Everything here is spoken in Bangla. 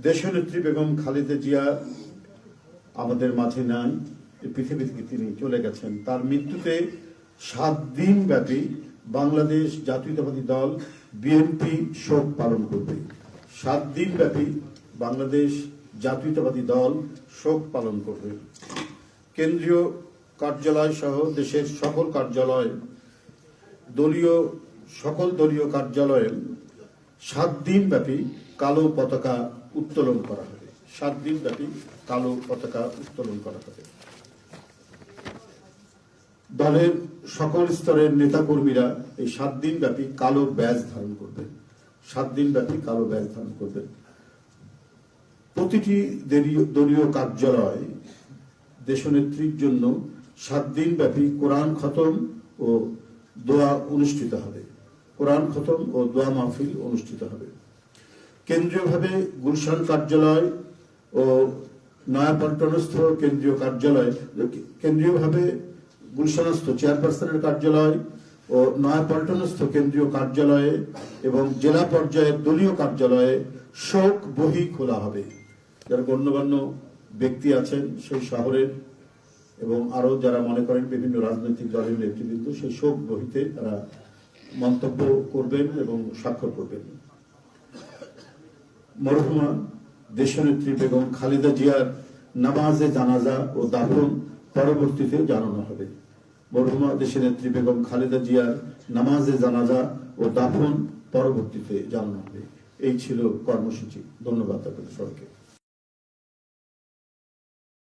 দেশনেত্রী বেগম খালেদা জিয়া আমাদের মাঝে নাই, পৃথিবী থেকে তিনি চলে গেছেন। তার মৃত্যুতে 7 দিন ব্যাপী বাংলাদেশ জাতীয়তাবাদী দল বিএনপি শোক পালন করবে। 7 দিন ব্যাপী বাংলাদেশ জাতীয়তাবাদী দল শোক পালন করবে। কেন্দ্রীয় কার্যালয় সহ দেশের সকল কার্যালয়, সকল দলীয় কার্যালয়ে 7 দিন ব্যাপী কালো পতাকা উত্তোলন করা হবে। 7 দিন ব্যাপী কালো পতাকা উত্তোলন করা হবে। দলের সকল স্তরের নেতাকর্মীরা এই 7 দিন ব্যাপী কালো ব্যাজ ধারণ করবেন। 7 দিন ব্যাপী কালো ব্যাজ ধারণ করবেন। প্রতিটি দলীয় কার্যালয় দেশনেত্রীর জন্য 7 দিন ব্যাপী কোরআন খতম ও দোয়া অনুষ্ঠিত হবে। কোরআন খতম ও দোয়া মাহফিল অনুষ্ঠিত হবে। কেন্দ্রীয়ভাবে গুলশান কার্যালয় ও নয়াপল্টনস্থ কেন্দ্রীয় কার্যালয়, কেন্দ্রীয়ভাবে গুলশানস্থ চেয়ারপারসনের কার্যালয় ও নয়াপল্টনস্থ কেন্দ্রীয় কার্যালয়ে এবং জেলা পর্যায়ের দলীয় কার্যালয়ে শোক বহি খোলা হবে। যারা গণ্যমান্য ব্যক্তি আছেন সেই শহরের এবং আরো যারা মনে করেন বিভিন্ন রাজনৈতিক দলের নেতৃবৃন্দ, সেই শোক বহিতে তারা মন্তব্য করবেন এবং স্বাক্ষর করবেন। মরহুমা দেশনেত্রী বেগম খালেদা জিয়ার নামাজে জানাজা ও দাফন পরবর্তীতে জানানো হবে। মরহুমা দেশনেত্রী বেগম খালেদা জিয়ার নামাজে জানাজা ও দাফন পরবর্তীতে জানানো হবে। এই ছিল কর্মসূচি। ধন্যবাদ আপনাদের সবাইকে।